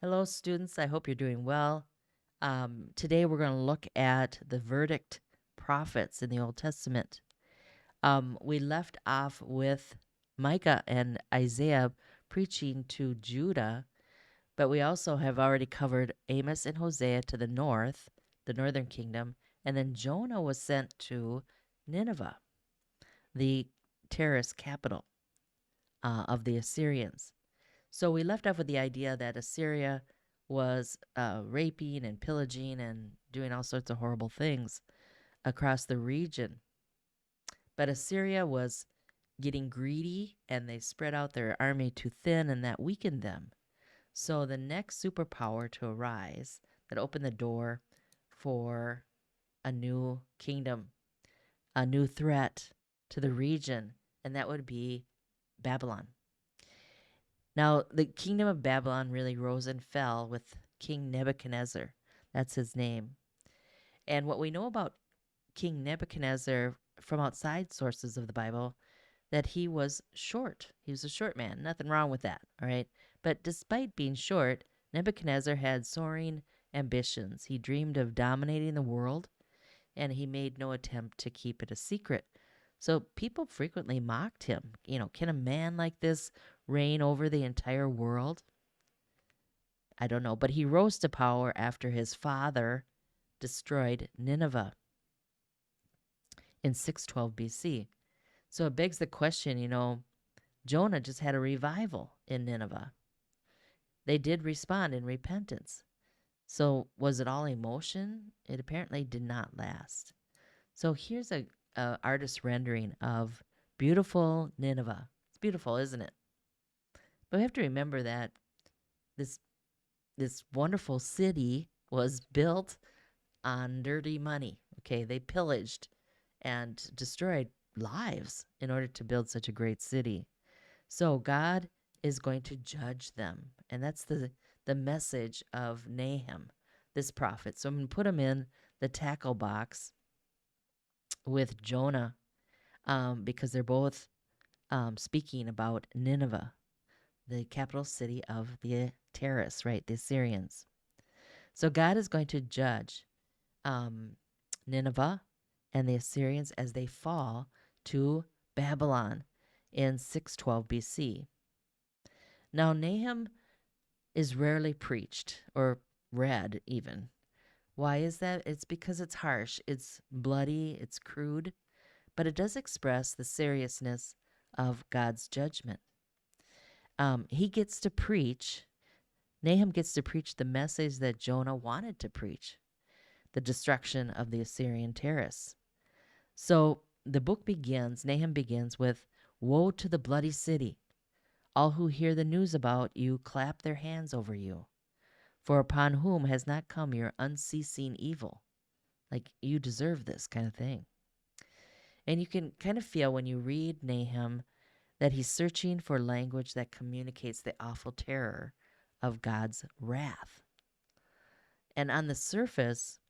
Hello, students. I hope you're doing well. Today we're going to look at the verdict prophets in the Old Testament. We left off with Micah and Isaiah preaching to Judah, but we also have already covered Amos and Hosea to the north, the northern kingdom, and then Jonah was sent to Nineveh, the terrorist capital of the Assyrians. So we left off with the idea that Assyria was raping and pillaging and doing all sorts of horrible things across the region. But Assyria was getting greedy and they spread out their army too thin, and that weakened them. So the next superpower to arise that opened the door for a new kingdom, a new threat to the region, and that would be Babylon. Now, the kingdom of Babylon really rose and fell with King Nebuchadnezzar. That's his name. And what we know about King Nebuchadnezzar from outside sources of the Bible, that he was short. He was a short man. Nothing wrong with that, all right? But despite being short, Nebuchadnezzar had soaring ambitions. He dreamed of dominating the world, and he made no attempt to keep it a secret. So people frequently mocked him. Can a man like this reign over the entire world? I don't know. But he rose to power after his father destroyed Nineveh in 612 BC. So it begs the question, Jonah just had a revival in Nineveh. They did respond in repentance. So was it all emotion? It apparently did not last. So here's a artist rendering of beautiful Nineveh. It's beautiful, isn't it? But we have to remember that this this wonderful city was built on dirty money. Okay, they pillaged and destroyed lives in order to build such a great city. So God is going to judge them, and that's the message of Nahum, this prophet. So I'm going to put him in the tackle box with Jonah, because they're both speaking about Nineveh, the capital city of the terrorists, right? The Assyrians. So God is going to judge Nineveh and the Assyrians as they fall to Babylon in 612 BC. Now, Nahum is rarely preached or read even. Why is that? It's because it's harsh, it's bloody, it's crude, but it does express the seriousness of God's judgment. He gets to preach, Nahum gets to preach the message that Jonah wanted to preach, the destruction of the Assyrian terrorists. So the book begins, Nahum begins with, "Woe to the bloody city! All who hear the news about you clap their hands over you. For upon whom has not come your unceasing evil?" Like, you deserve this kind of thing. And you can kind of feel when you read Nahum that he's searching for language that communicates the awful terror of God's wrath. And on the surface,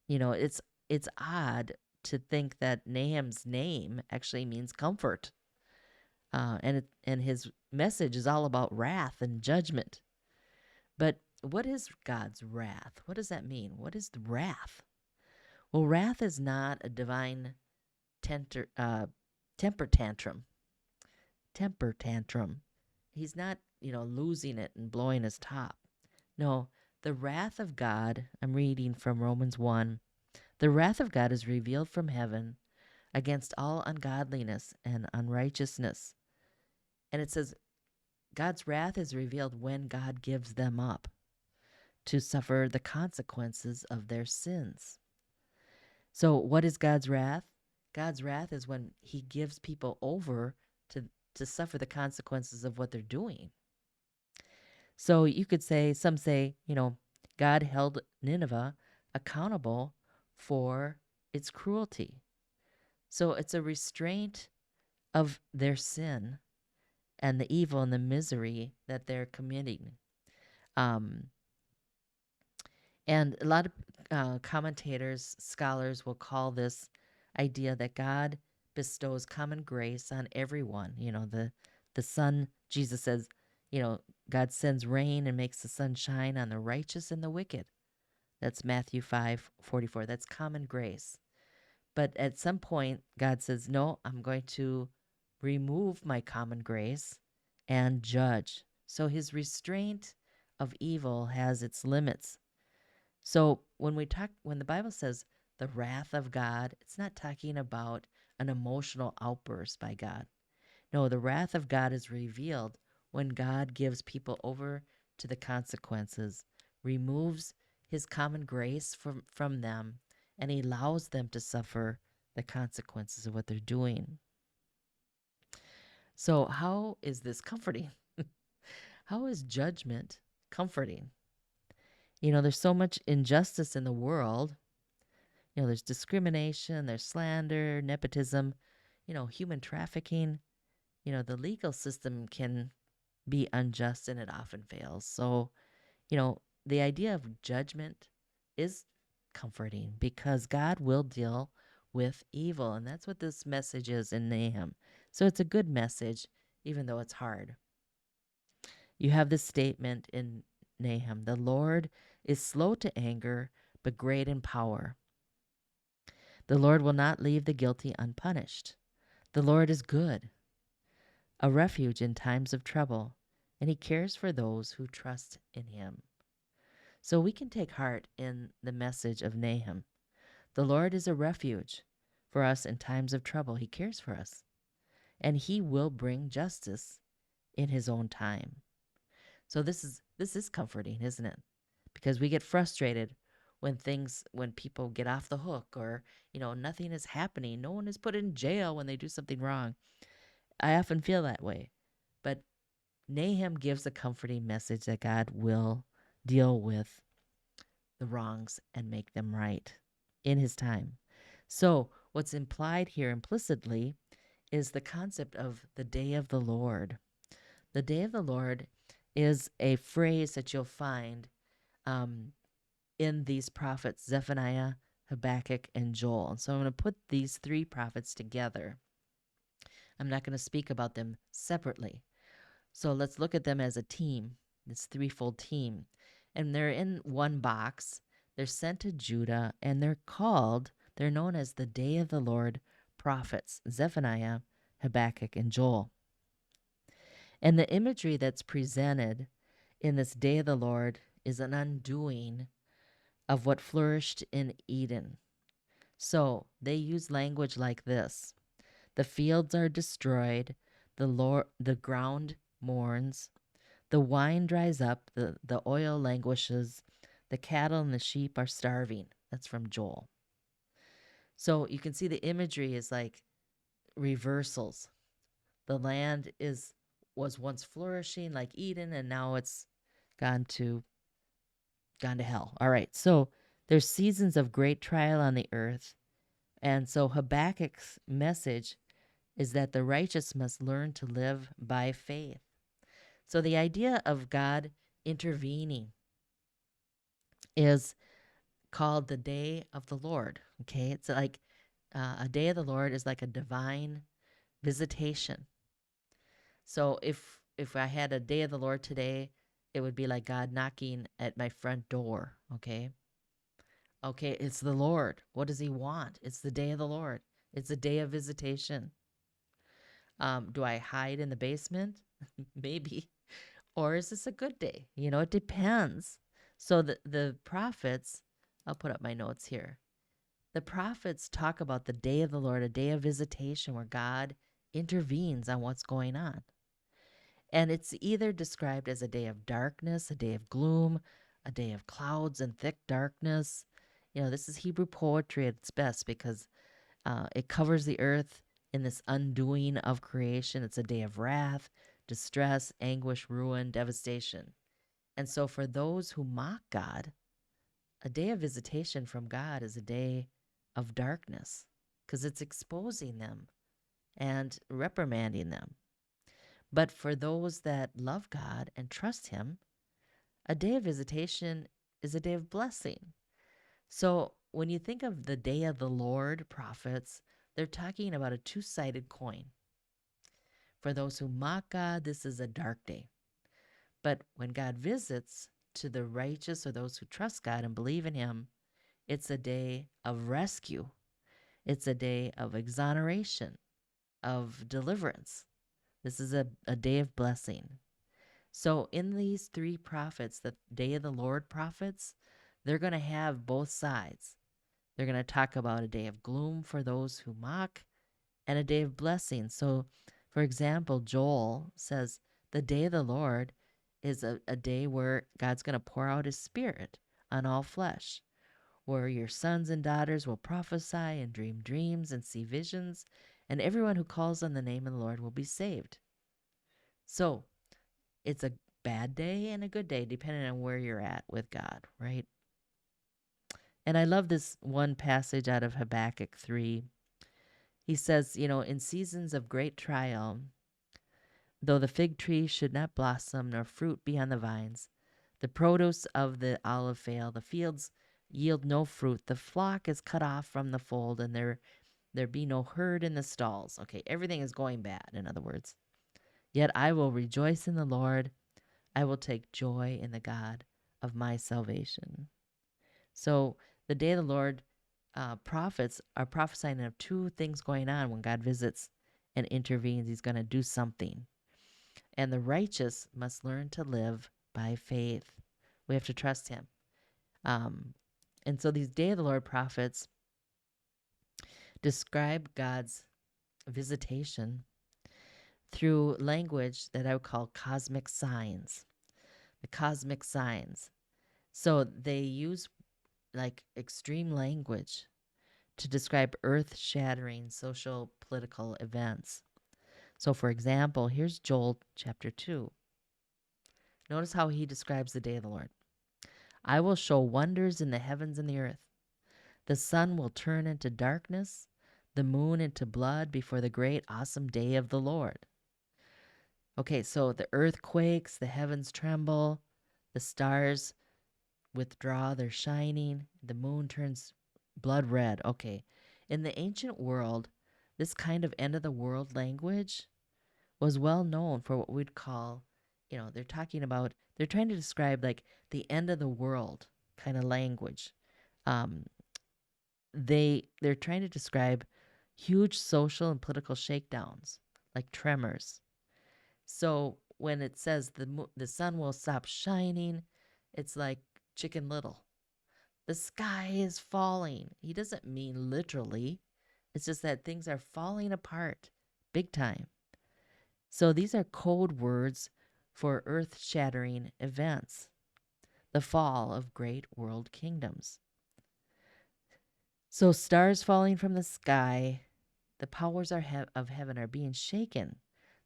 it's odd to think that Nahum's name actually means comfort, and his message is all about wrath and judgment. But what is God's wrath? What does that mean? What is wrath? Well, wrath is not a divine temper tantrum. Temper tantrum. He's not, losing it and blowing his top. No, the wrath of God, I'm reading from Romans 1, the wrath of God is revealed from heaven against all ungodliness and unrighteousness. And it says God's wrath is revealed when God gives them up to suffer the consequences of their sins. So what is God's wrath? God's wrath is when he gives people over to suffer the consequences of what they're doing. So you could say, some say, God held Nineveh accountable for its cruelty. So it's a restraint of their sin and the evil and the misery that they're committing. Um, and a lot of commentators, scholars will call this idea that God bestows common grace on everyone. The Son, Jesus says, God sends rain and makes the sun shine on the righteous and the wicked. That's Matthew 5:44. That's common grace. But at some point, God says, no, I'm going to remove my common grace and judge. So his restraint of evil has its limits. So when the Bible says the wrath of God, it's not talking about an emotional outburst by God. No, the wrath of God is revealed when God gives people over to the consequences, removes his common grace from them, and he allows them to suffer the consequences of what they're doing. So, how is this comforting? How is judgment comforting? There's so much injustice in the world. There's discrimination, there's slander, nepotism, human trafficking. The legal system can be unjust and it often fails. So, the idea of judgment is comforting because God will deal with evil. And that's what this message is in Nahum. So it's a good message, even though it's hard. You have this statement in Nahum: the Lord is slow to anger, but great in power. The Lord will not leave the guilty unpunished. The Lord is good, a refuge in times of trouble, and he cares for those who trust in him. So we can take heart in the message of Nahum. The Lord is a refuge for us in times of trouble. He cares for us, and he will bring justice in his own time. So this is comforting, isn't it? Because we get frustrated when people get off the hook, or nothing is happening. No one is put in jail when they do something wrong. I often feel that way. But Nahum gives a comforting message that God will deal with the wrongs and make them right in his time. So, what's implied here implicitly is the concept of the day of the Lord. The day of the Lord is a phrase that you'll find in these prophets, Zephaniah, Habakkuk, and Joel. And so I'm going to put these three prophets together. I'm not going to speak about them separately. So let's look at them as a team, this threefold team. And they're in one box. They're sent to Judah, and they're known as the Day of the Lord prophets, Zephaniah, Habakkuk, and Joel. And the imagery that's presented in this Day of the Lord is an undoing of what flourished in Eden. So they use language like this: the fields are destroyed, the ground mourns, the wine dries up, the oil languishes, the cattle and the sheep are starving. That's from Joel. So you can see the imagery is like reversals. The land was once flourishing like Eden, and now it's gone to hell. All right. So there's seasons of great trial on the earth. And so Habakkuk's message is that the righteous must learn to live by faith. So the idea of God intervening is called the day of the Lord. Okay, it's like a day of the Lord is like a divine visitation. So if I had a day of the Lord today, it would be like God knocking at my front door. Okay, it's the Lord. What does he want? It's the day of the Lord. It's a day of visitation. Do I hide in the basement? Maybe. Or is this a good day? It depends. So the prophets, I'll put up my notes here. The prophets talk about the day of the Lord, a day of visitation where God intervenes on what's going on. And it's either described as a day of darkness, a day of gloom, a day of clouds and thick darkness. This is Hebrew poetry at its best because it covers the earth in this undoing of creation. It's a day of wrath, distress, anguish, ruin, devastation. And so for those who mock God, a day of visitation from God is a day of darkness because it's exposing them and reprimanding them. But for those that love God and trust him, a day of visitation is a day of blessing. So when you think of the day of the Lord prophets, they're talking about a two-sided coin. For those who mock God, this is a dark day. But when God visits to the righteous or those who trust God and believe in Him, it's a day of rescue. It's a day of exoneration, of deliverance. This is a day of blessing. So, in these three prophets, the day of the Lord prophets, they're going to have both sides. They're going to talk about a day of gloom for those who mock and a day of blessing. So, for example, Joel says the day of the Lord is a day where God's going to pour out His Spirit on all flesh, where your sons and daughters will prophesy and dream dreams and see visions, and everyone who calls on the name of the Lord will be saved. So, it's a bad day and a good day, depending on where you're at with God, right? And I love this one passage out of Habakkuk 3. He says, in seasons of great trial, though the fig tree should not blossom, nor fruit be on the vines, the produce of the olive fail, the fields yield no fruit, the flock is cut off from the fold, and there be no herd in the stalls. Okay, everything is going bad, in other words. Yet I will rejoice in the Lord. I will take joy in the God of my salvation. So the day of the Lord, prophets are prophesying of two things going on when God visits and intervenes. He's going to do something. And the righteous must learn to live by faith. We have to trust Him. And so these day of the Lord prophets describe God's visitation through language that I would call cosmic signs. The cosmic signs. So they use like extreme language to describe earth-shattering social political events. So for example, here's Joel chapter 2. Notice how he describes the day of the Lord. I will show wonders in the heavens and the earth. The sun will turn into darkness, the moon into blood before the great awesome day of the Lord. Okay, so the earth quakes, the heavens tremble, the stars withdraw their shining, the moon turns blood red. Okay, in the ancient world, this kind of end of the world language was well known for what we'd call, they're trying to describe like the end of the world kind of language. They're trying to describe huge social and political shakedowns, like tremors. So when it says the sun will stop shining, it's like Chicken Little. The sky is falling. He doesn't mean literally. It's just that things are falling apart big time. So these are code words for earth-shattering events, the fall of great world kingdoms. So stars falling from the sky, the powers of heaven are being shaken.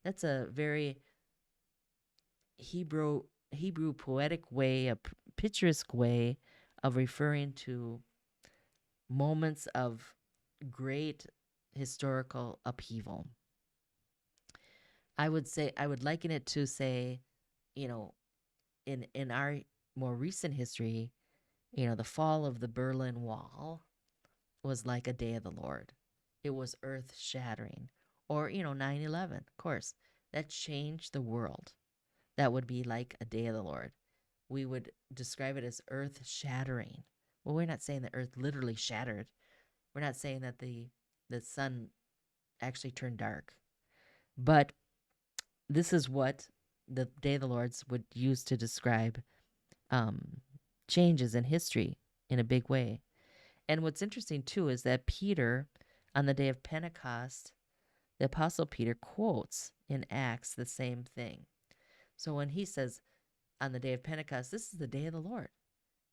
That's a very Hebrew poetic way, a picturesque way of referring to moments of great historical upheaval. I would liken it to say, in our more recent history, the fall of the Berlin Wall was like a day of the Lord. It was earth shattering. Or, 9/11, of course, that changed the world. That would be like a day of the Lord. We would describe it as earth shattering. Well, we're not saying the earth literally shattered. We're not saying that the sun actually turned dark. But this is what the day of the Lord's would use to describe changes in history in a big way. And what's interesting, too, is that Peter, on the day of Pentecost, the Apostle Peter quotes in Acts the same thing. So when he says on the day of Pentecost, this is the day of the Lord.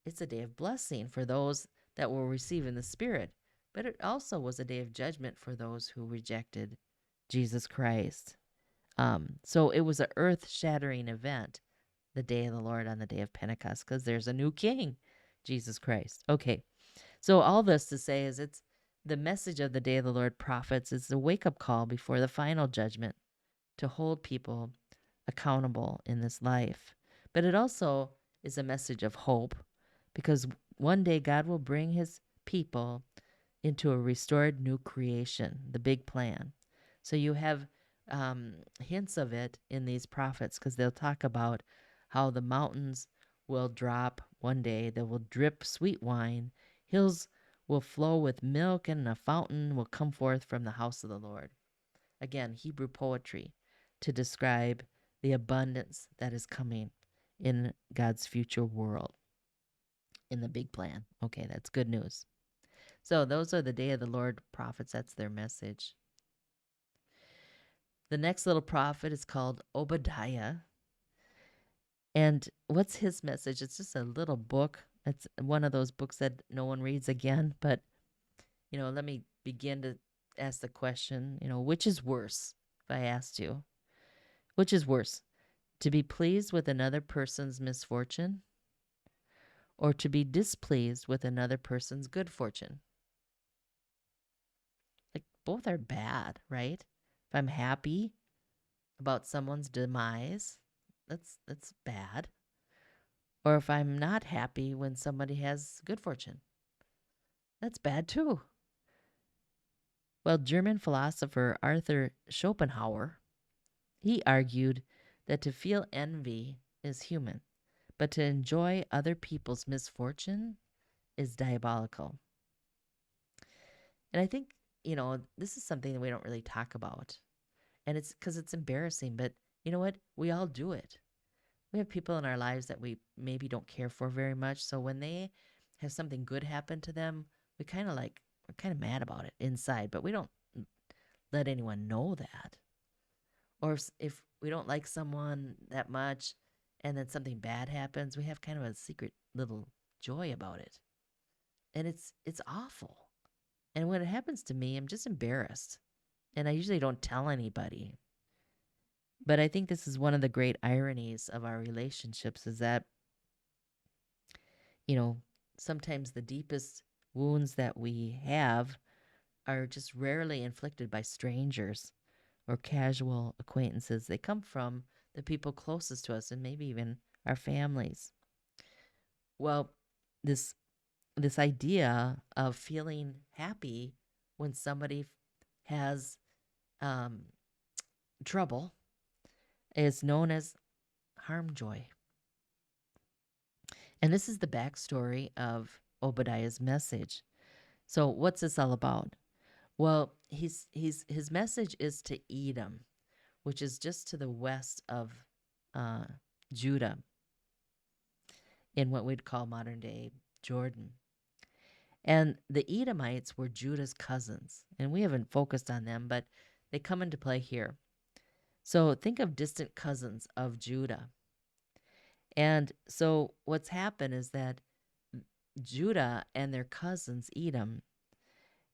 It's a day of blessing for those that will receive in the Spirit. But it also was a day of judgment for those who rejected Jesus Christ. So it was an earth-shattering event, the day of the Lord on the day of Pentecost, because there's a new king, Jesus Christ. Okay, so all this to say is it's the message of the day of the Lord prophets is the wake-up call before the final judgment to hold people accountable in this life. But it also is a message of hope, because one day God will bring His people into a restored new creation, the big plan. So you have hints of it in these prophets, because they'll talk about how the mountains will drop one day, they will drip sweet wine, hills will flow with milk, and a fountain will come forth from the house of the Lord. Again, Hebrew poetry to describe the abundance that is coming in God's future world, in the big plan. Okay, that's good news. So those are the day of the Lord prophets. That's their message. The next little prophet is called Obadiah. And what's his message? It's just a little book. It's one of those books that no one reads again. But, let me begin to ask the question, which is worse? If I asked you, which is worse? To be pleased with another person's misfortune or to be displeased with another person's good fortune? Like, both are bad, right? If I'm happy about someone's demise, that's bad. Or if I'm not happy when somebody has good fortune, that's bad too. Well, German philosopher Arthur Schopenhauer, he argued that to feel envy is human, but to enjoy other people's misfortune is diabolical. And I think, this is something that we don't really talk about. And it's because it's embarrassing, but you know what? We all do it. We have people in our lives that we maybe don't care for very much. So when they have something good happen to them, we're kind of mad about it inside, but we don't let anyone know that. Or if we don't like someone that much and then something bad happens, we have kind of a secret little joy about it. And it's awful. And when it happens to me, I'm just embarrassed. And I usually don't tell anybody. But I think this is one of the great ironies of our relationships is that, sometimes the deepest wounds that we have are just rarely inflicted by strangers or casual acquaintances. They come from the people closest to us and maybe even our families. Well, this this idea of feeling happy when somebody has trouble is known as harm joy. And this is the backstory of Obadiah's message. So what's this all about? Well, his message is to Edom, which is just to the west of uh, Judah, in what we'd call modern day Jordan. And the Edomites were Judah's cousins, and we haven't focused on them, but they come into play here. So think of distant cousins of Judah. And so what's happened is that Judah and their cousins, Edom,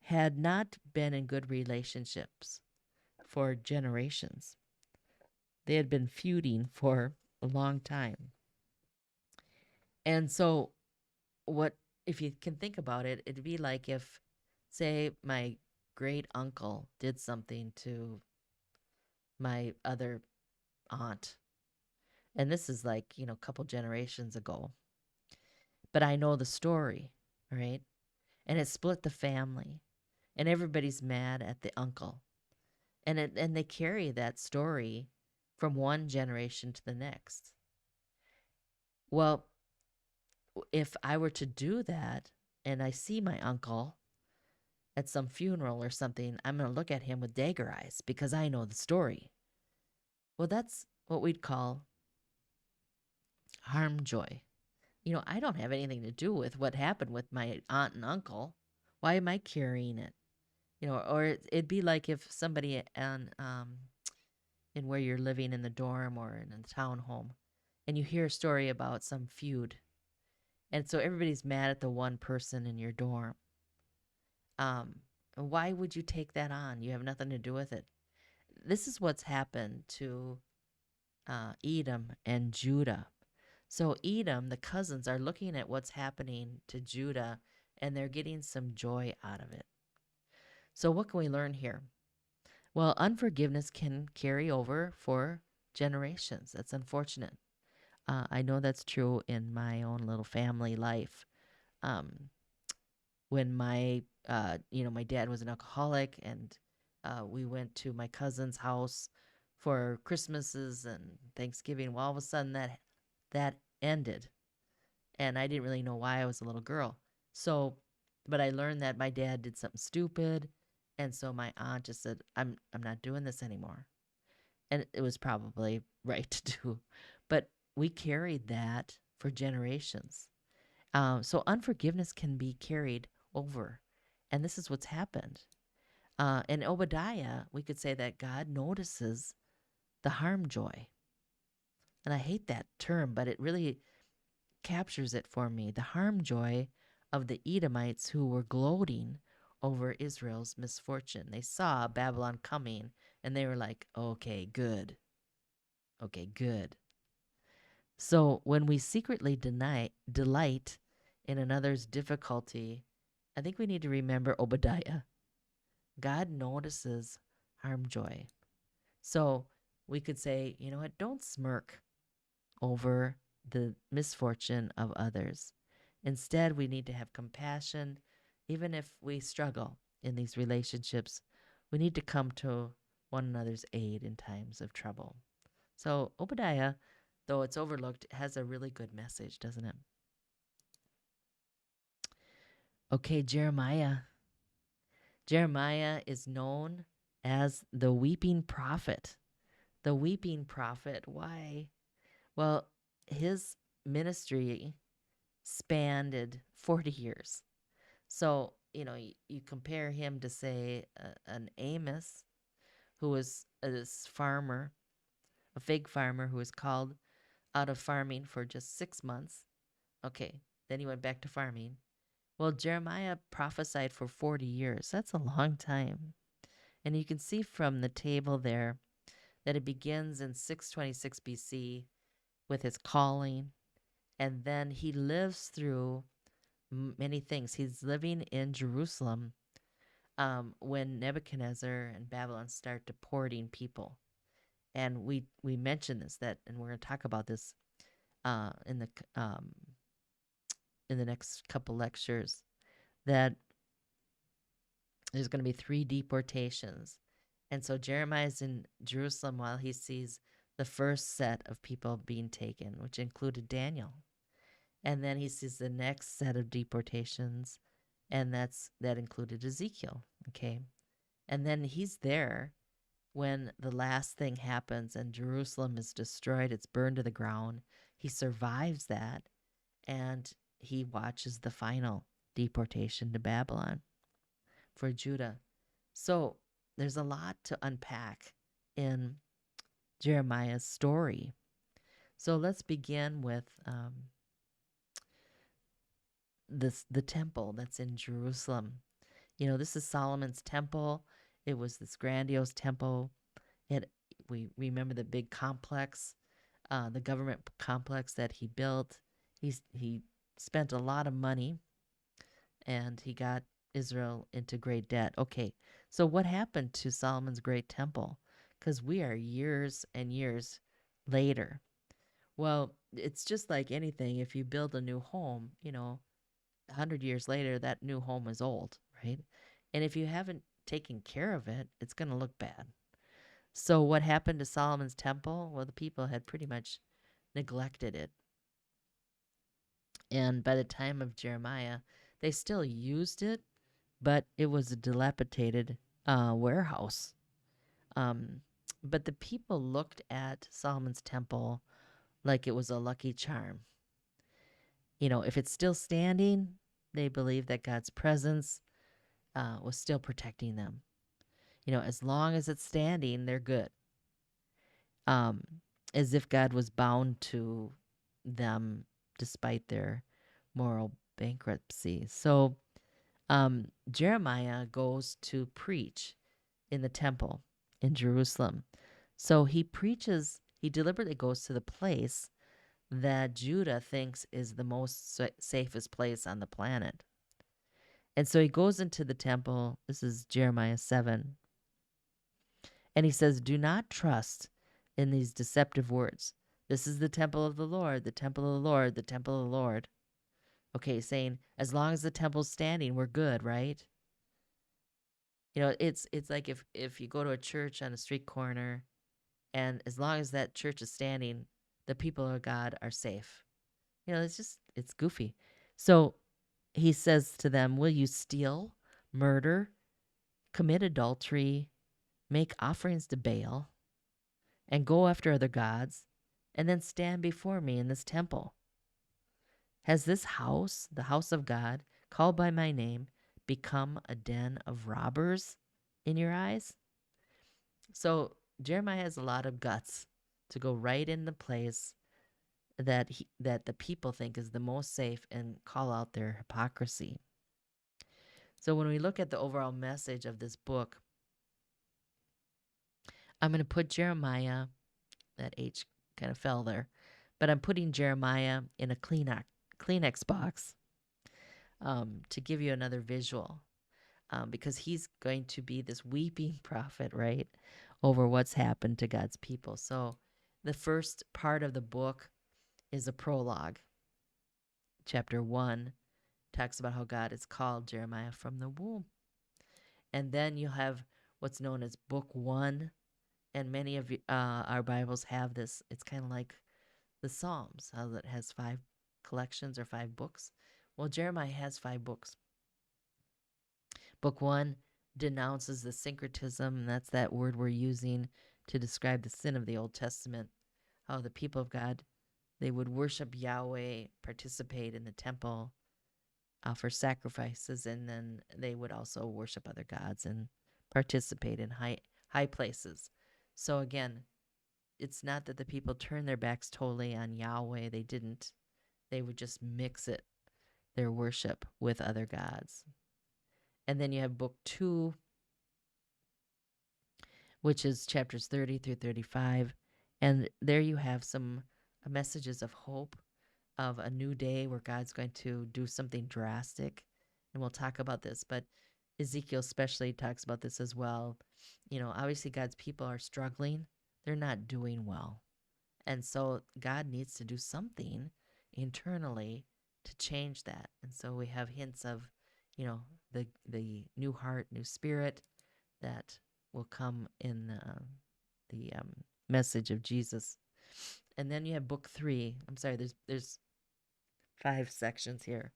had not been in good relationships for generations. They had been feuding for a long time. And so, what, if you can think about it, it'd be like if, say, my great uncle did something to my other aunt. And this is like, a couple generations ago. But I know the story, right? And it split the family. And everybody's mad at the uncle. And they carry that story from one generation to the next. Well, if I were to do that and I see my uncle at some funeral or something, I'm going to look at him with dagger eyes because I know the story. Well, that's what we'd call harm joy. I don't have anything to do with what happened with my aunt and uncle. Why am I carrying it? Or it'd be like if somebody in where you're living in the dorm or in the townhome, and you hear a story about some feud, and so everybody's mad at the one person in your dorm. Why would you take that on? You have nothing to do with it. This is what's happened to Edom and Judah. So Edom, the cousins, are looking at what's happening to Judah, and they're getting some joy out of it. So what can we learn here? Well, unforgiveness can carry over for generations. That's unfortunate. I know that's true in my own little family life. When my dad was an alcoholic, and we went to my cousin's house for Christmases and Thanksgiving. Well, all of a sudden that that ended. And I didn't really know why. I was a little girl. So, but I learned that my dad did something stupid. And so my aunt just said, I'm not doing this anymore. And it was probably right to do. But we carried that for generations. So unforgiveness can be carried over. And this is what's happened. In Obadiah, we could say that God notices the harm joy. And I hate that term, but it really captures it for me. The harm joy of the Edomites who were gloating over Israel's misfortune. They saw Babylon coming and they were like, okay, good. Okay, good. So when we secretly delight in another's difficulty, I think we need to remember Obadiah. God notices harm joy. So we could say, you know what, don't smirk over the misfortune of others. Instead, we need to have compassion. Even if we struggle in these relationships, we need to come to one another's aid in times of trouble. So Obadiah, though it's overlooked, has a really good message, doesn't it? Okay, Jeremiah. Jeremiah is known as the weeping prophet. The weeping prophet. Why? Well, his ministry spanned 40 years. So, you compare him to, say, an Amos, who was this farmer, a fig farmer who was called out of farming for just 6 months. Okay, then he went back to farming. Well, Jeremiah prophesied for 40 years. That's a long time. And you can see from the table there that it begins in 626 BC with his calling, and then he lives through many things. He's living in Jerusalem when Nebuchadnezzar and Babylon start deporting people. And we mentioned this, and we're going to talk about this in the next couple lectures, that there's going to be 3 deportations. And so Jeremiah is in Jerusalem while he sees the first set of people being taken, which included Daniel. And then he sees the next set of deportations, and that included Ezekiel. Okay. And then he's there when the last thing happens and Jerusalem is destroyed, it's burned to the ground. He survives that, and he watches the final deportation to Babylon for Judah. So there's a lot to unpack in Jeremiah's story. So let's begin with the temple that's in Jerusalem. This is Solomon's temple. It was this grandiose temple. We remember the big complex, the government complex that he built. He spent a lot of money, and he got Israel into great debt. Okay, so what happened to Solomon's great temple? Because we are years and years later. Well, it's just like anything. If you build a new home, 100 years later, that new home is old, right? And if you haven't taken care of it, it's going to look bad. So what happened to Solomon's temple? Well, the people had pretty much neglected it. And by the time of Jeremiah, they still used it, but it was a dilapidated warehouse. But the people looked at Solomon's temple like it was a lucky charm. If it's still standing, they believed that God's presence was still protecting them. As long as it's standing, they're good. As if God was bound to them despite their moral bankruptcy. So Jeremiah goes to preach in the temple in Jerusalem. So he deliberately goes to the place that Judah thinks is the most safest place on the planet. And so he goes into the temple. This is Jeremiah 7. And he says, do not trust in these deceptive words. This is the temple of the Lord, the temple of the Lord, the temple of the Lord. Okay, saying as long as the temple's standing, we're good, right? It's like if you go to a church on a street corner, and as long as that church is standing, the people of God are safe. It's goofy. So he says to them, will you steal, murder, commit adultery, make offerings to Baal, and go after other gods, and then stand before me in this temple? Has this house, the house of God, called by my name, become a den of robbers in your eyes? So Jeremiah has a lot of guts to go right in the place that the people think is the most safe and call out their hypocrisy. So when we look at the overall message of this book, I'm going to put Jeremiah, that H kind of fell there, but I'm putting Jeremiah in a Kleenex box to give you another visual, because he's going to be this weeping prophet, right, over what's happened to God's people. So the first part of the book is a prologue. Chapter 1 talks about how God has called Jeremiah from the womb. And then you have what's known as Book 1, and many of our Bibles have this. It's kind of like the Psalms, how it has 5 collections or 5 books. Well, Jeremiah has 5 books. Book 1 denounces the syncretism, and that's that word we're using to describe the sin of the Old Testament, how the people of God, they would worship Yahweh, participate in the temple, offer sacrifices, and then they would also worship other gods and participate in high places. So again, it's not that the people turned their backs totally on Yahweh. They didn't. They would just mix it, their worship, with other gods. And then you have Book 2, which is chapters 30 through 35. And there you have some messages of hope, of a new day where God's going to do something drastic. And we'll talk about this, but Ezekiel especially talks about this as well. Obviously God's people are struggling. They're not doing well. And so God needs to do something internally to change that. And so we have hints of, the new heart, new spirit that will come in the message of Jesus. And then you have Book 3. I'm sorry, there's 5 sections here.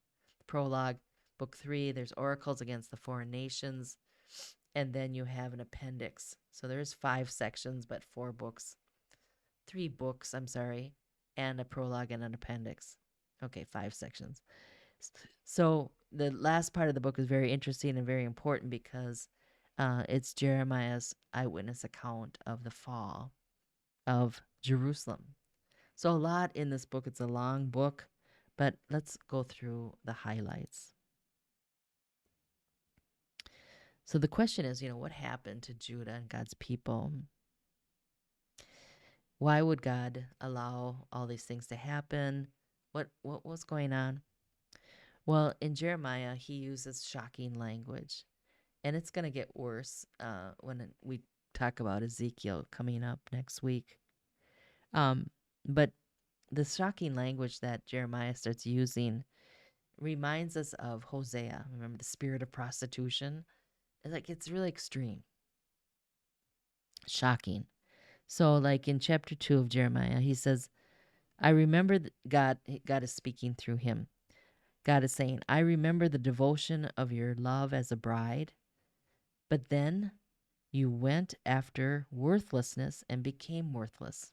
Prologue, Book 3, there's oracles against the foreign nations. And then you have an appendix. So there's 5 sections, but 4 books. 3 books, I'm sorry, and a prologue and an appendix. Okay, 5 sections. So the last part of the book is very interesting and very important because it's Jeremiah's eyewitness account of the fall of Jerusalem. So a lot in this book. It's a long book, but let's go through the highlights. So the question is, what happened to Judah and God's people? Why would God allow all these things to happen? What was going on? Well, in Jeremiah, he uses shocking language, and it's going to get worse when we talk about Ezekiel coming up next week. But the shocking language that Jeremiah starts using reminds us of Hosea. Remember the spirit of prostitution? It's really extreme, shocking. So like in chapter 2 of Jeremiah, he says, I remember God is speaking through him. God is saying, I remember the devotion of your love as a bride, but then you went after worthlessness and became worthless.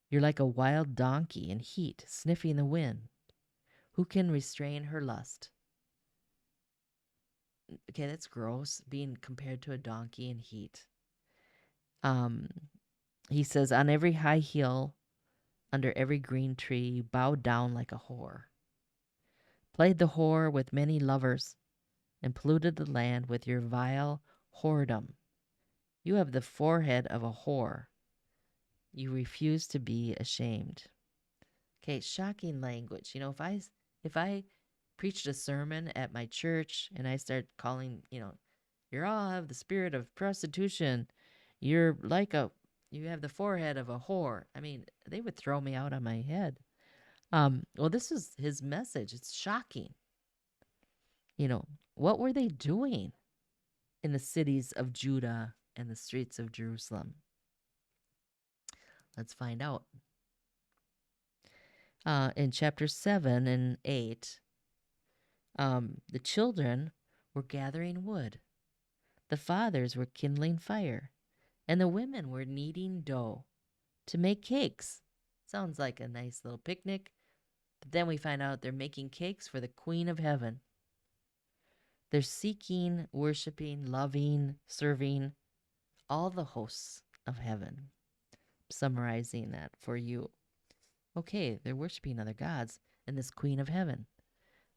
You're like a wild donkey in heat, sniffing the wind. Who can restrain her lust? Okay, that's gross, being compared to a donkey in heat. He says, on every high hill, under every green tree, you bowed down like a whore. Played the whore with many lovers, and polluted the land with your vile whoredom. You have the forehead of a whore. You refuse to be ashamed. Okay, shocking language. If I preached a sermon at my church and I start calling, you all have the spirit of prostitution. You have the forehead of a whore. I mean, they would throw me out on my head. Well, this is his message. It's shocking. What were they doing in the cities of Judah and the streets of Jerusalem? Let's find out. In chapter 7 and 8, the children were gathering wood, the fathers were kindling fire, and the women were kneading dough to make cakes. Sounds like a nice little picnic. But then we find out they're making cakes for the Queen of Heaven. They're seeking, worshiping, loving, serving all the hosts of heaven. Summarizing that for you. Okay, they're worshiping other gods and this Queen of Heaven.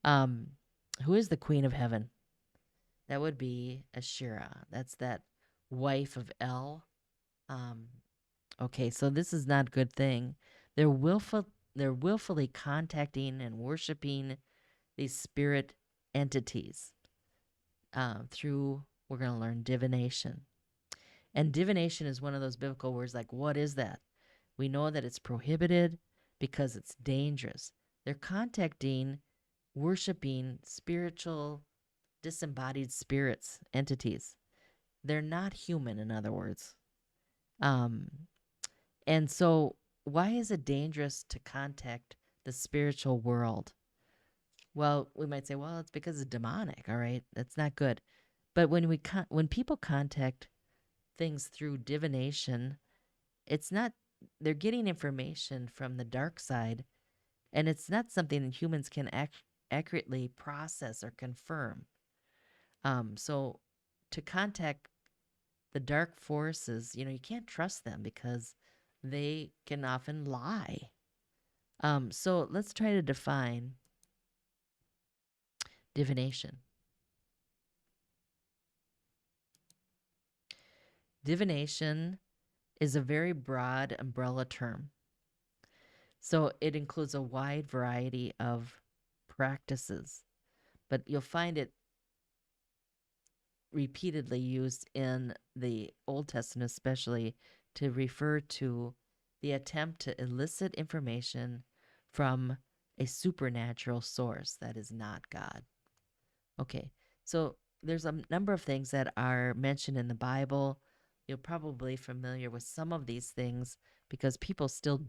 Who is the Queen of Heaven? That would be Asherah. That's that wife of El. Okay, so this is not a good thing. They're willfully contacting and worshiping these spirit entities through, we're going to learn divination. And divination is one of those biblical words like, what is that? We know that it's prohibited because it's dangerous. They're contacting, worshiping spiritual, disembodied spirits, entities. They're not human, in other words. And so, why is it dangerous to contact the spiritual world? Well, we might say, well, it's because it's demonic. All right, that's not good. But when people contact things through divination, it's not. They're getting information from the dark side, and it's not something that humans can accurately process or confirm. So, to contact the dark forces, you can't trust them because they can often lie. So let's try to define divination. Divination is a very broad umbrella term. So it includes a wide variety of practices, but you'll find it repeatedly used in the Old Testament, especially to refer to the attempt to elicit information from a supernatural source that is not God. Okay, so there's a number of things that are mentioned in the Bible. You're probably familiar with some of these things because people still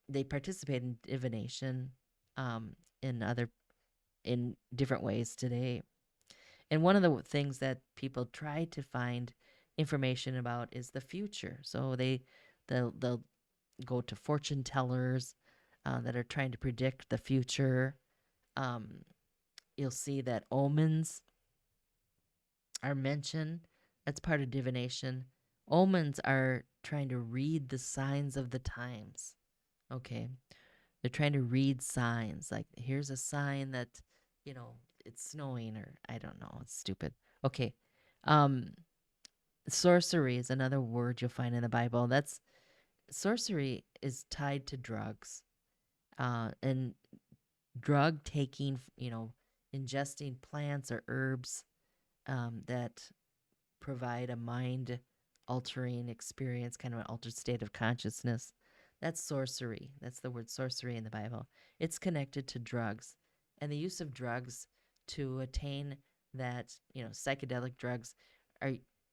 they participate in divination um, in different ways today. And one of the things that people try to find information about is the future. So they'll go to fortune tellers that are trying to predict the future. You'll see that omens are mentioned. That's part of divination. Omens are trying to read the signs of the times. Okay. They're trying to read signs. Like, here's a sign that, it's snowing, or I don't know. It's stupid. Okay. Um, Sorcery is another word you'll find in the Bible. Sorcery is tied to drugs. And drug taking, ingesting plants or herbs that provide a mind altering experience, kind of an altered state of consciousness. That's sorcery. That's the word sorcery in the Bible. It's connected to drugs and the use of drugs to attain that, psychedelic drugs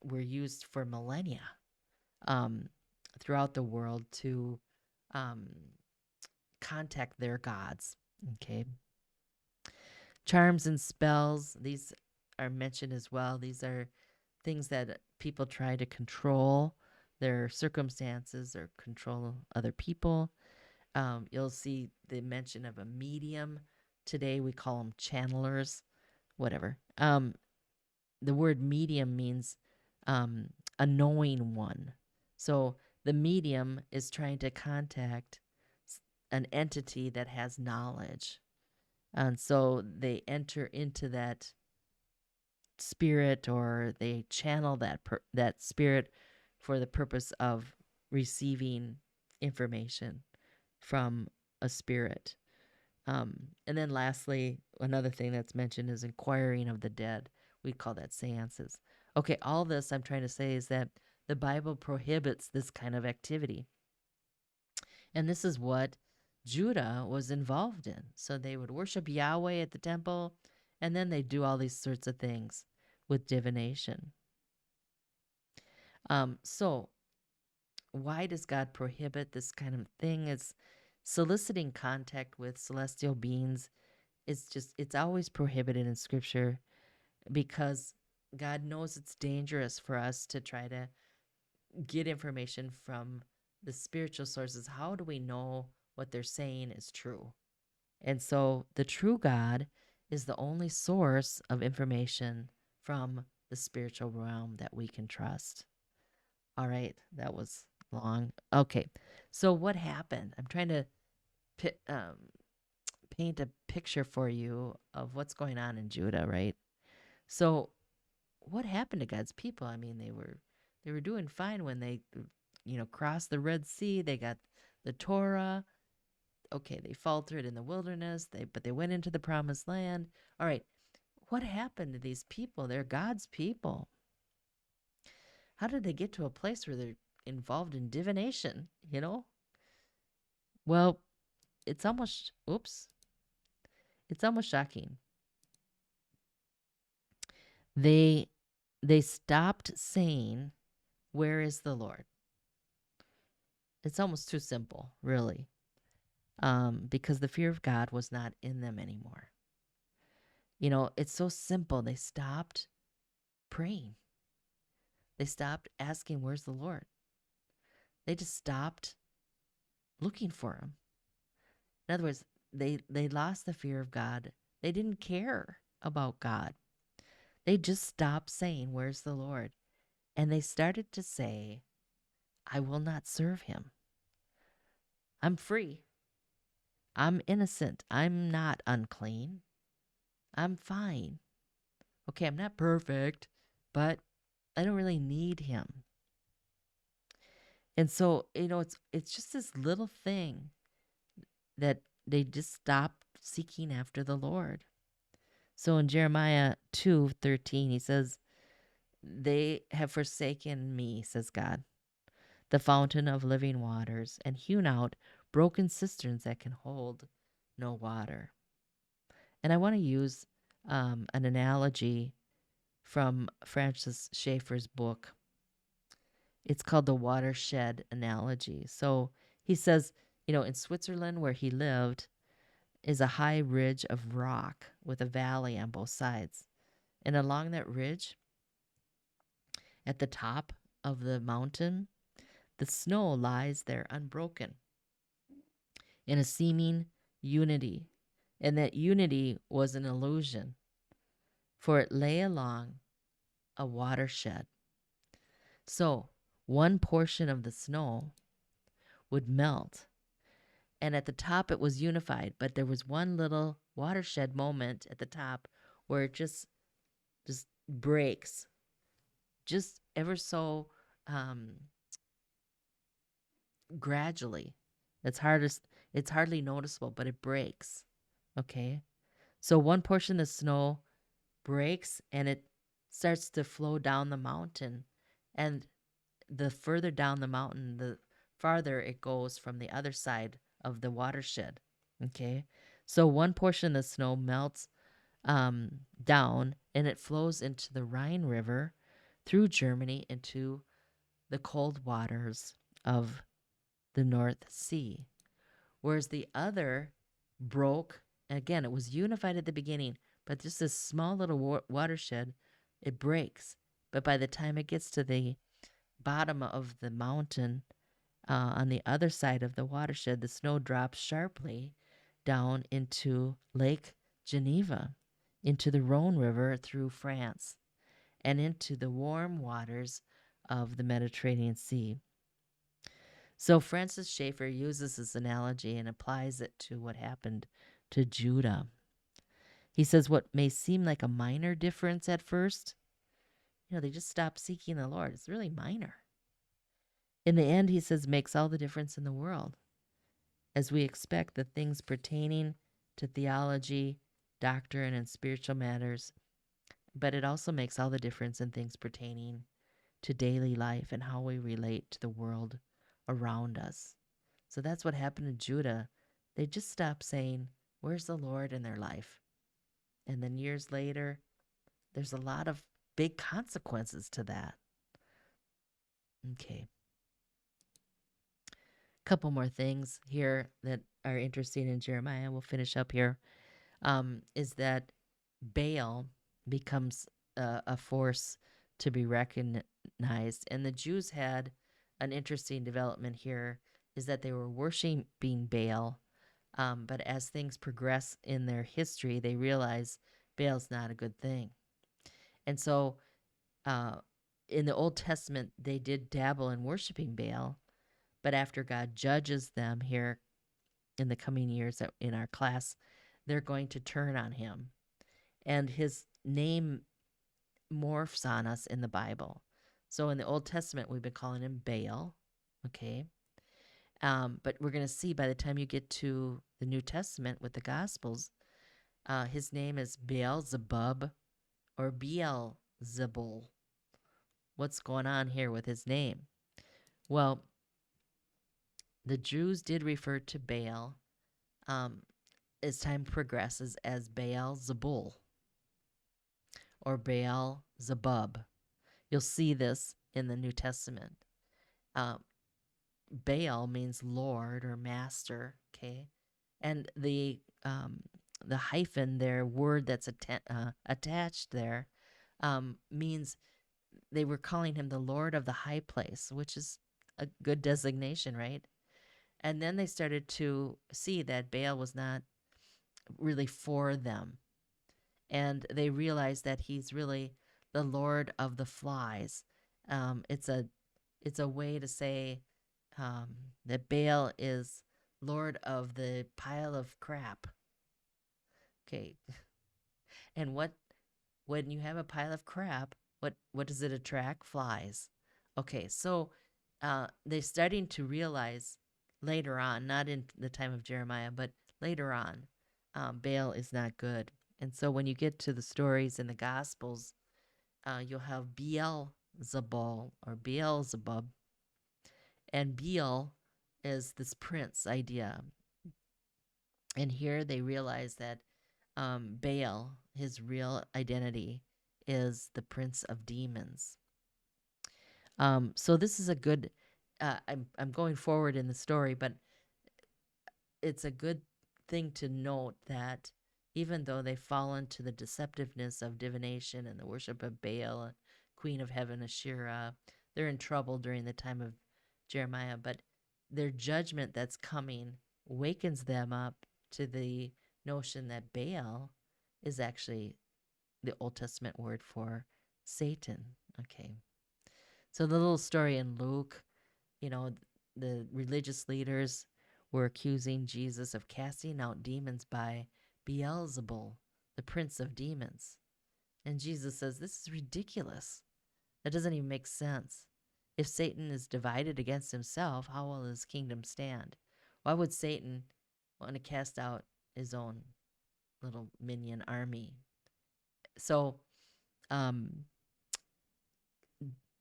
were used for millennia throughout the world to um, contact their gods. Okay. Charms and spells, these are mentioned as well. These are things that people try to control their circumstances or control other people. You'll see the mention of a medium. Today we call them channelers, whatever. The word medium means a knowing one. So the medium is trying to contact an entity that has knowledge. And so they enter into that spirit, or they channel that spirit for the purpose of receiving information from a spirit. And then lastly, another thing that's mentioned is inquiring of the dead. We call that seances. Okay, all this I'm trying to say is that the Bible prohibits this kind of activity. And this is what Judah was involved in. So they would worship Yahweh at the temple, and then they do all these sorts of things with divination. So why does God prohibit this kind of thing? Soliciting contact with celestial beings is it's always prohibited in Scripture because God knows it's dangerous for us to try to get information from the spiritual sources. How do we know what they're saying is true? And so the true God is the only source of information from the spiritual realm that we can trust. All right, that was long. Okay, so what happened? I'm trying to paint a picture for you of what's going on in Judah, right? So what happened to God's people? I mean, they were doing fine when they crossed the Red Sea. They got the Torah. Okay, they faltered in the wilderness. But they went into the promised land. All right. What happened to these people? They're God's people. How did they get to a place where they're involved in divination, Well, it's almost it's almost shocking. They stopped saying, "Where is the Lord?" It's almost too simple, really. Because the fear of God was not in them anymore. It's so simple. They stopped praying. They stopped asking, "Where's the Lord?" They just stopped looking for him. In other words, they lost the fear of God. They didn't care about God. They just stopped saying, "Where's the Lord?" And they started to say, "I will not serve him. I'm free. I'm innocent. I'm not unclean. I'm fine. Okay, I'm not perfect, but I don't really need him." And so, it's just this little thing that they just stopped seeking after the Lord. So in Jeremiah 2:13, he says, "They have forsaken me," says God, "the fountain of living waters, and hewn out broken cisterns that can hold no water." And I want to use an analogy from Francis Schaeffer's book. It's called the watershed analogy. So he says, in Switzerland where he lived is a high ridge of rock with a valley on both sides. And along that ridge, at the top of the mountain, the snow lies there unbroken in a seeming unity. And that unity was an illusion, for it lay along a watershed. So one portion of the snow would melt, and at the top it was unified, but there was one little watershed moment at the top where it just breaks, just ever so gradually. It's hardly noticeable, but it breaks. Okay, so one portion of the snow breaks and it starts to flow down the mountain, and the further down the mountain, the farther it goes from the other side of the watershed. Okay, so one portion of the snow melts down and it flows into the Rhine River through Germany into the cold waters of the North Sea. Whereas the other broke, again, it was unified at the beginning, but just this small little watershed, it breaks. But by the time it gets to the bottom of the mountain, on the other side of the watershed, the snow drops sharply down into Lake Geneva, into the Rhone River through France, and into the warm waters of the Mediterranean Sea. So Francis Schaeffer uses this analogy and applies it to what happened to Judah. He says what may seem like a minor difference at first, they just stopped seeking the Lord. It's really minor. In the end, he says, makes all the difference in the world, as we expect the things pertaining to theology, doctrine, and spiritual matters, but it also makes all the difference in things pertaining to daily life and how we relate to the world around us. So that's what happened to Judah. They just stopped saying, "Where's the Lord?" in their life. And then years later, there's a lot of big consequences to that. Okay. Couple more things here that are interesting in Jeremiah. We'll finish up here. Is that Baal becomes a force to be recognized. And the Jews had an interesting development here, is that they were worshiping Baal. But as things progress in their history, they realize Baal's not a good thing. And so uh, in the Old Testament, they did dabble in worshiping Baal. But after God judges them here in the coming years in our class, they're going to turn on him. And his name morphs on us in the Bible. So in the Old Testament, we've been calling him Baal, okay? But we're going to see by the time you get to the New Testament with the Gospels, his name is Beelzebub or Beelzebul. What's going on here with his name? Well, the Jews did refer to Baal as time progresses as Baal-zebul or Baal-zebub. You'll see this in the New Testament. Baal means Lord or Master, okay? And the hyphen there, word that's attached there, means they were calling him the Lord of the high place, which is a good designation, right? And then they started to see that Baal was not really for them. And they realized that he's really the Lord of the flies. It's a way to say that Baal is Lord of the pile of crap. Okay. And when you have a pile of crap, what does it attract? Flies. Okay, so they're starting to realize later on, not in the time of Jeremiah, but later on, Baal is not good. And so when you get to the stories in the Gospels, you'll have Beelzebul or Beelzebub, and Beel is this prince idea. And here they realize that Baal, his real identity, is the prince of demons. So this is a good. I'm going forward in the story, but it's a good thing to note that even though they fall into the deceptiveness of divination and the worship of Baal, Queen of Heaven, Asherah, they're in trouble during the time of Jeremiah. But their judgment that's coming wakens them up to the notion that Baal is actually the Old Testament word for Satan. Okay. So the little story in Luke, the religious leaders were accusing Jesus of casting out demons by Beelzebul, the prince of demons. And Jesus says, this is ridiculous. That doesn't even make sense. If Satan is divided against himself, how will his kingdom stand? Why would Satan want to cast out his own little minion army? So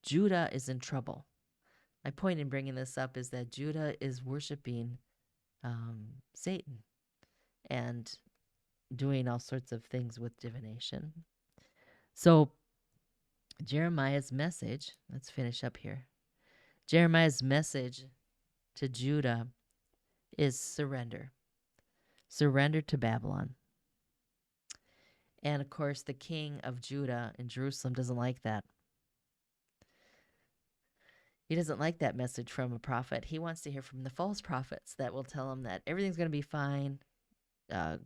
Judah is in trouble. My point in bringing this up is that Judah is worshiping Satan and doing all sorts of things with divination. So Jeremiah's message, let's finish up here. Jeremiah's message to Judah is surrender. Surrender to Babylon. And of course, the king of Judah in Jerusalem doesn't like that. He doesn't like that message from a prophet. He wants to hear from the false prophets that will tell him that everything's going to be fine.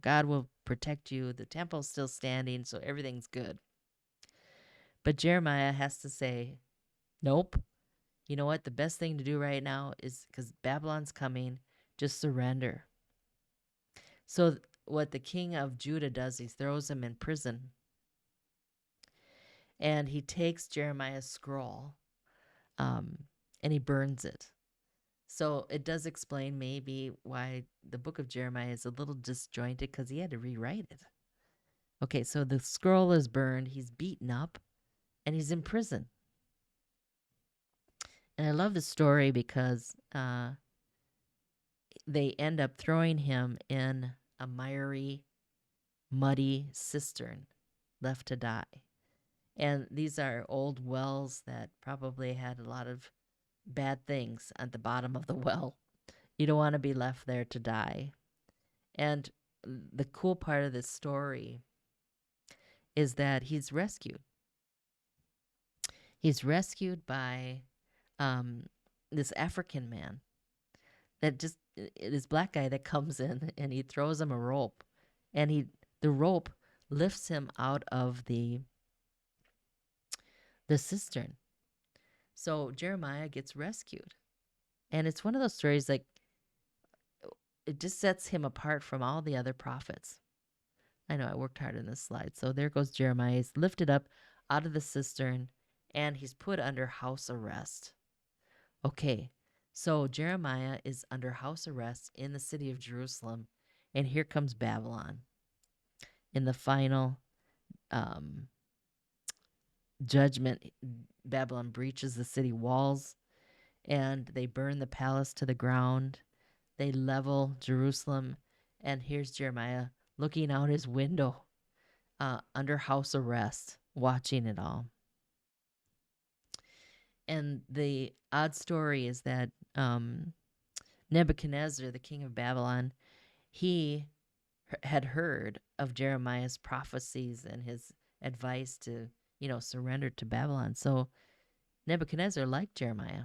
God will protect you. The temple's still standing, so everything's good. But Jeremiah has to say, nope. You know what? The best thing to do right now is, because Babylon's coming, just surrender. So what the king of Judah does, he throws him in prison. And he takes Jeremiah's scroll and he burns it. So it does explain maybe why the book of Jeremiah is a little disjointed, because he had to rewrite it. Okay, so the scroll is burned, he's beaten up, and he's in prison. And I love the story because they end up throwing him in a miry, muddy cistern, left to die. And these are old wells that probably had a lot of bad things at the bottom of the well. You don't want to be left there to die. And the cool part of this story is that he's rescued. He's rescued by um, this African man that just this black guy that comes in and he throws him a rope, and the rope lifts him out of the cistern. So Jeremiah gets rescued, and it's one of those stories like it just sets him apart from all the other prophets. I know I worked hard in this slide. So there goes Jeremiah. He's lifted up out of the cistern, and he's put under house arrest. Okay, so Jeremiah is under house arrest in the city of Jerusalem, and here comes Babylon in the final judgment. Babylon breaches the city walls, and they burn the palace to the ground. They level Jerusalem, and here's Jeremiah looking out his window under house arrest, watching it all. And the odd story is that Nebuchadnezzar, the king of Babylon, he had heard of Jeremiah's prophecies and his advice to, surrender to Babylon. So Nebuchadnezzar liked Jeremiah.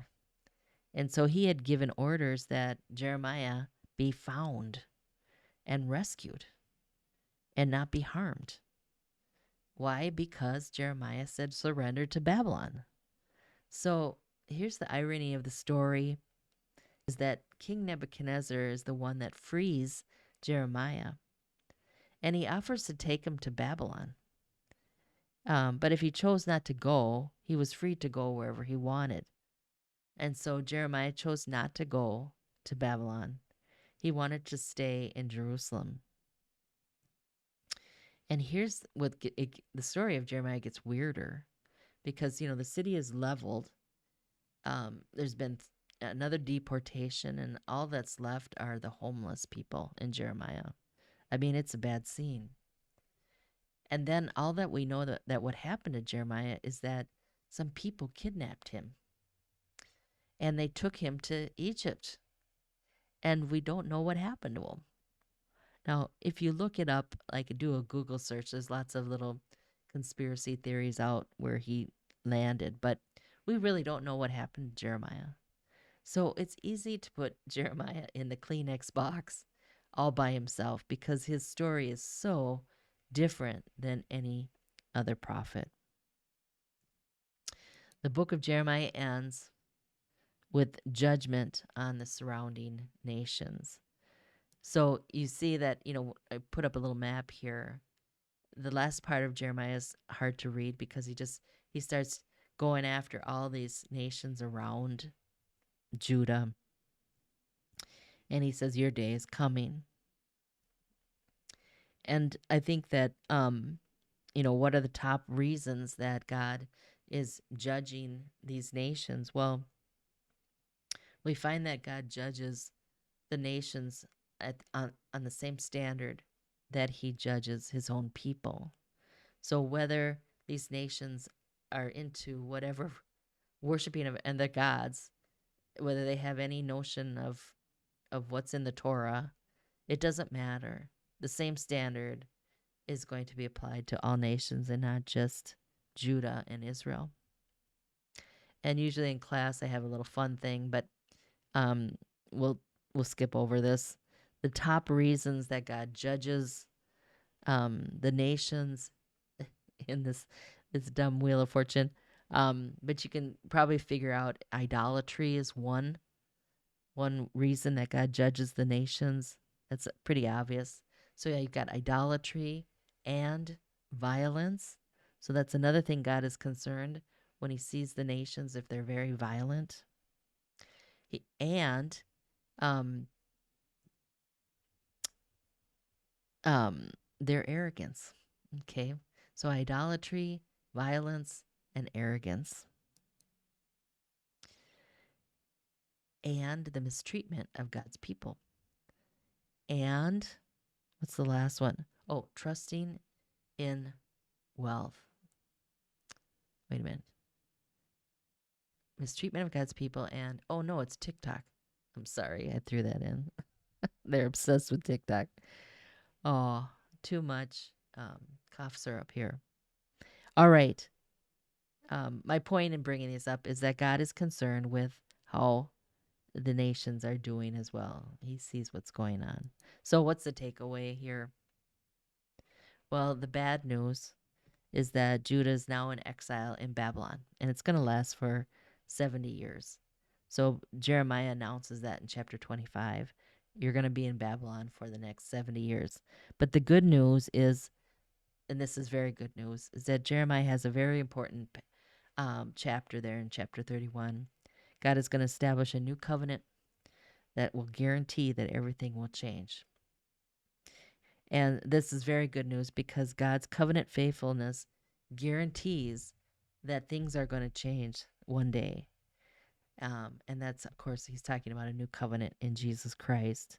And so he had given orders that Jeremiah be found and rescued and not be harmed. Why? Because Jeremiah said surrender to Babylon. So here's the irony of the story is that King Nebuchadnezzar is the one that frees Jeremiah, and he offers to take him to Babylon. But if he chose not to go, he was free to go wherever he wanted. And so Jeremiah chose not to go to Babylon. He wanted to stay in Jerusalem. And here's what the story of Jeremiah gets weirder, because, the city is leveled. There's been another deportation, and all that's left are the homeless people in Jeremiah. I mean, it's a bad scene. And then all that we know that what happened to Jeremiah is that some people kidnapped him, and they took him to Egypt, and we don't know what happened to him. Now, if you look it up, like do a Google search, there's lots of little conspiracy theories out where he landed, but we really don't know what happened to Jeremiah. So it's easy to put Jeremiah in the Kleenex box all by himself because his story is so different than any other prophet. The book of Jeremiah ends with judgment on the surrounding nations. So you see that, I put up a little map here. The last part of Jeremiah is hard to read because he starts going after all these nations around Judah. And he says, your day is coming. And I think that, what are the top reasons that God is judging these nations? Well, we find that God judges the nations on the same standard that he judges his own people. So whether these nations are into whatever worshiping of and their gods, whether they have any notion of what's in the Torah, it doesn't matter. The same standard is going to be applied to all nations and not just Judah and Israel. And usually in class I have a little fun thing, but we'll skip over this. The top reasons that God judges the nations in this dumb Wheel of Fortune. But you can probably figure out idolatry is one reason that God judges the nations. That's pretty obvious. So yeah, you've got idolatry and violence. So that's another thing God is concerned when he sees the nations if they're very violent. And their arrogance. Okay, so idolatry, violence, and arrogance. And the mistreatment of God's people. And what's the last one? Oh, trusting in wealth. Wait a minute. Mistreatment of God's people and, oh no, it's TikTok. I'm sorry, I threw that in. They're obsessed with TikTok. Oh, too much cough syrup here. All right. My point in bringing this up is that God is concerned with how the nations are doing as well. He sees what's going on. So, what's the takeaway here? Well, the bad news is that Judah is now in exile in Babylon, and it's going to last for 70 years. So, Jeremiah announces that in chapter 25. You're going to be in Babylon for the next 70 years. But the good news is, and this is very good news, is that Jeremiah has a very important chapter there in chapter 31. God is going to establish a new covenant that will guarantee that everything will change. And this is very good news because God's covenant faithfulness guarantees that things are going to change one day. And that's, of course, he's talking about a new covenant in Jesus Christ.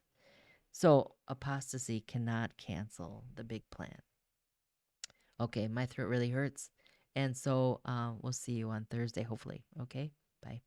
So apostasy cannot cancel the big plan. Okay, my throat really hurts. And so we'll see you on Thursday, hopefully. Okay, bye.